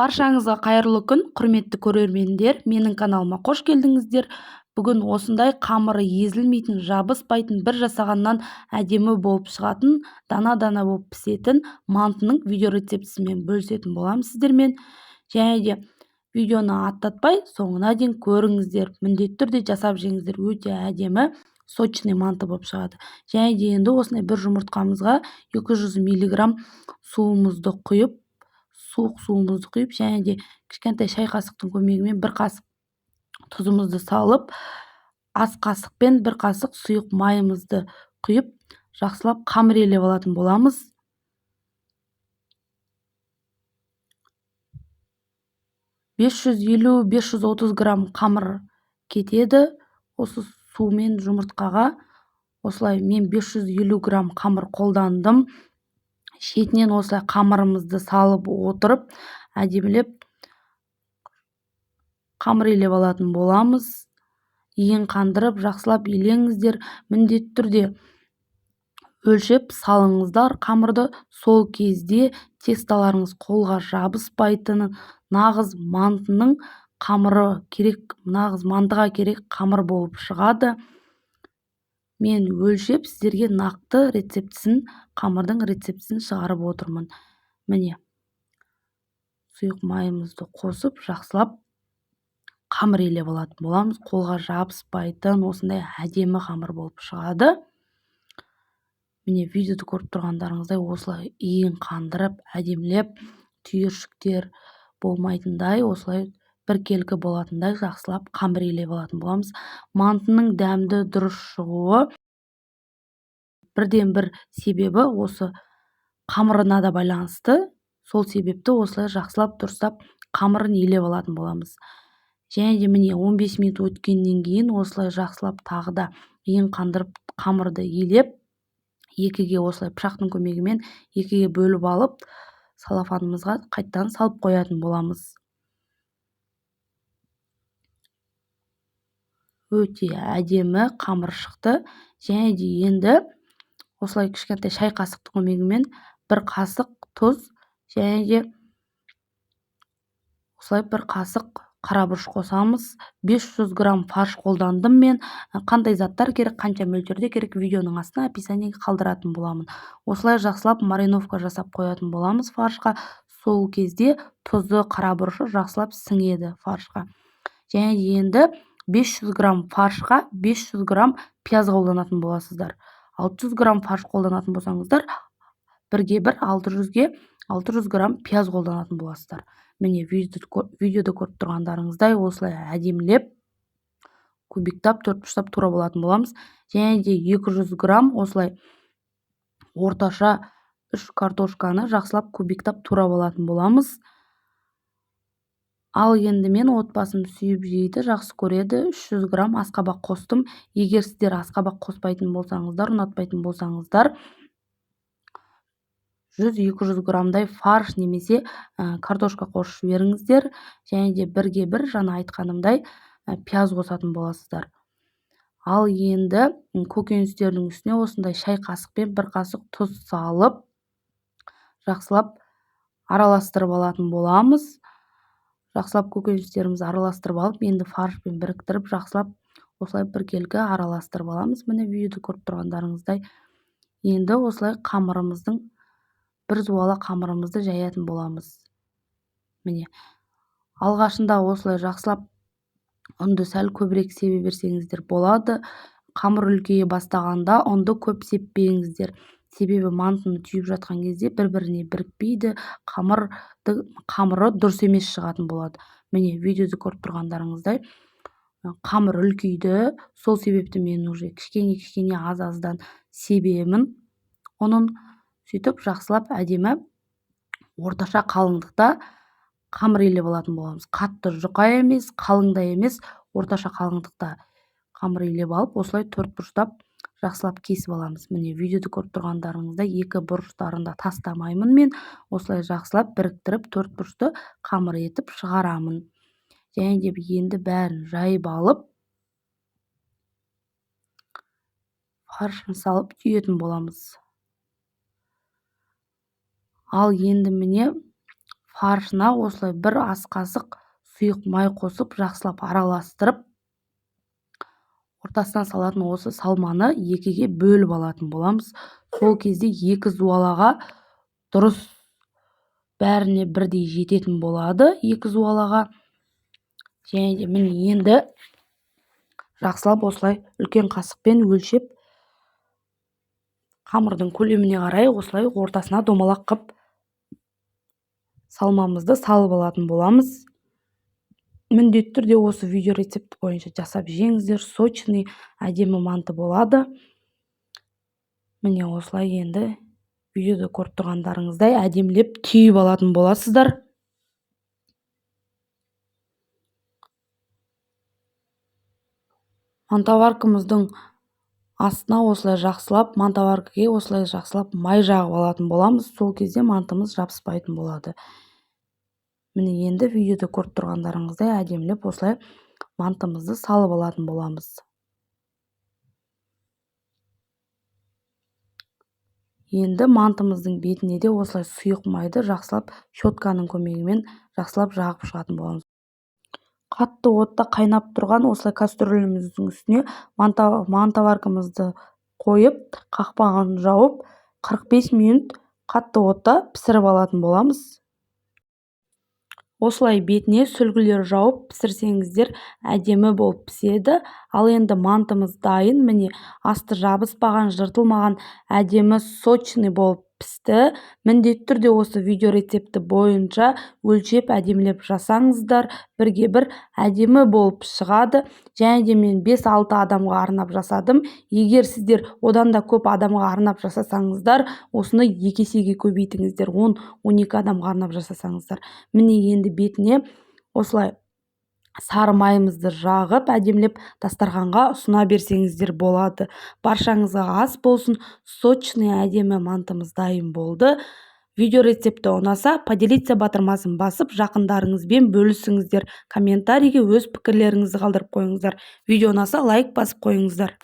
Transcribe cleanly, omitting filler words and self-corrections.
Баршаңызға қайырлы күн, құрметті көрермендер. Менің каналыма қош келдіңіздер. Бүгін осындай қамыры езілмейтін, жабыспайтын, бір жасағаннан әдемі болып шығатын, дана-дана болып пісетін мантының видео рецептісімен бөлісетін боламын сіздермен. Және де видеоны аттатпай, соңына дейін көріңіздер. Міндетті түрде жасап жеңіздер. Өте әдемі, сочный манты болып шығады. Және де енді осындай бір жұмыртқамызға 200 мг суымызды құйып, суық суымызды құйып, және де кішкентай шай қасықтың көмегімен бір қасық тұзымызды салып, ас қасықпен бір қасық сұйық майымызды құйып, жақсылап қамырелеп алатын боламыз. (550-530 грамм қамыр кетеді осы сумен жұмыртқаға. Осылай мен 550 грамм қамыр қолдандым. Шетінен осылай қамырымызды салып отырып, әдемілеп қамырелеп алатын боламыз. Иін қандырып, жақсылап елеңіздер. Міндетті түрде өлшеп салыңыздар қамырды. Сол кезде тесталарыңыз қолға жабыспайтыны, нағыз мантының қамыры керек, нағыз мантыға керек қамыр болып шығады. Мен өлшеп сіздерге нақты рецептісін, қамырдың рецептісін шығарып отырмын. Міне, сұйық майымызды қосып, жақсылап қамырелеп алатын боламыз. Қолға жабыспайтын, осындай әдемі қамыр болып шығады. Міне, видеоды көріп тұрғандарыңыздай осылай иін қандырып, әдемілеп, түйіршіктер болмайтындай, осылай біркелкі болатындай жақсылап қамырелеп алатын боламыз. Мантының дәмді дұрыс шығуы бірден бір себебі осы қамырына да байланысты. Сол себепті осылай жақсылап дұрыстап қамырын елеп алатын боламыз. Және де міне 15 минут өткеннен кейін осылай жақсылап тағы да иін қандырып қамырды елеп, екіге осылай пышақтың көмегімен екіге бөліп алып, салафанымызға қайттан салып қоятын боламыз. Өте әдемі қамыр шықты. Және де енді осылай кішкентай шай қасықтың көмегімен бір қасық тұз, және де осылай бір қасық қарабұрыш қосамыз. 500 грамм фарш қолдандым мен. Қандай заттар керек, қанша мөлшерде керек, видеоның астына описаниеге қалдыратын боламын. Осылай жақсылап мариновка жасап қоятын боламыз фаршқа. Сол кезде тұзы, қарабұрышы жақсылап сіңеді фаршқа. Және де енді 500 грамм фаршқа 500 грамм пияз қолданатын боласыздар. 600 грамм фарш қолданатын болсаңыздар, бірге бір 600 грамм пияз қолданатын боласыздар. Міне, видеода көріп тұрғандарыңыздай осылай әдемілеп, кубиктап, төртбұрыштап тура болатын боламыз. Және де 200 грамм осылай орташа 3 картошканы жақсылап кубиктап тура болатын боламыз. Ал енді мен отбасым сүйіп жейді, жақсы көреді. 300 грамм асқабақ қостым. Егер сіздер асқабақ қоспайтын болсаңыздар, ұнатпайтын болсаңыздар, 100-200 граммдай фарш немесе картошка қосып жіберіңіздер. Және де бірге бір жаңа айтқанымдай пияз қосатын боласыздар. Ал енді көкөністердің үстіне осындай шай қасықпен бір қасық тұз салып, жақсылап араластырып алатын боламыз. Жақсылап көкөністерімізді араластырып алып, енді фаршпен біріктіріп, жақсылап осылай біркелкі араластырып аламыз. Міне, видеода көріп тұрғандарыңыздай. Енді осылай қамырымыздың бір зуала қамырымызды жаятын боламыз. Міне, алғашында осылай жақсылап ұнды сәл көбірек себе берсеңіздер болады. Қамыр үлкейе бастағанда ұнды көп сеппеңіздер. Себебі мантыны түйіп жатқан кезде бір-біріне бірікпейді, қамыры дұрыс емес шығатын болады. Міне, видеоды көріп тұрғандарыңыздай қамыр үлкейді. Сол себепті мен уже кішкене аз-аздан себемін. Оның сөйтіп жақсылап әдемі орташа қалыңдықта қамыр елеп алатын боламыз. Қатты жұқа емес, қалыңда емес, орташа қалыңдықта қамыр елеп алып, осылай төртбұрыштап жақсылап кесіп аламыз. Міне, видеоды көріп тұрғандарыңызда екі бұрыштарында тастамаймын мен. Осылай жақсылап біріктіріп, төртбұрышты қамыр етіп шығарамын. Және де енді бәрін жайып алып, фаршын салып түйетін боламыз. Ал енді міне фаршына осылай 1 ас қасық сұйық май қосып жақсылап араластырып, ортасынан салатын осы салманы 2-ге бөліп алатын боламыз. Сол кезде 2 зуалаға дұрыс бәріне бірдей жететін болады. 2 зуалаға. Және де міне енді жақсылап осылай үлкен қасықпен өлшеп, қамырдың көлеміне қарай осылай ортасына домалақ қып салмамызды салып алатын боламыз. Міндетті түрде осы видео рецепті бойынша жасап жеңіздер. Сочный әдемі манты болады. Міне осылай енді видеода көріп тұрғандарыңыздай әдемілеп түйіп алатын боласыздар. Мантаваркамыздың астына осылай жақсылап, мантаваркаге осылай жақсылап май жағып алатын боламыз. Сол кезде мантымыз жабыспайтын болады. Міне енді видеода көріп тұрғандарыңыздай әдемілеп осылай мантымызды салып алатын боламыз. Енді мантымыздың бетіне де осылай сұйық майды жақсылап щетканың көмегімен жақсылап жағып шығатын боламыз. Қатты отта қайнап тұрған осылай кастрөліміздің үстіне мантаваркамызды қойып, қақпағын жауып, 45 минут қатты отта пісіріп алатын боламыз. Осылай бетіне сүлгілер жауып пісірсеңіздер әдемі болып піседі. Ал енді мантымыз дайын. Міне асты жабыспаған, жыртылмаған, әдемі сочный болып пісті. Міндетті түрде осы видео рецепті бойынша өлшеп әдемілеп жасаңыздар. 1-ге 1 әдемі болып шығады. Және де мен 5-6 адамға арнап жасадым. Егер сіздер одан да көп адамға арнап жасасаңыздар, осыны 2 есеге көбейтіңіздер. 10-12 адамға арнап жасасаңыздар. Міне енді бетіне осылай сары майымызды жағып, әдемілеп дастарханға ұсына берсеңіздер болады. Баршаңызға ас болсын. Сочный әдемі мантымыз дайын болды. Видео рецепті ұнаса, поделиться батырмасын басып, жақындарыңызбен бөлісіңіздер. Комментарийге өз пікірлеріңізді қалдырып қойыңыздар. Видео ұнаса, лайк басып қойыңыздар.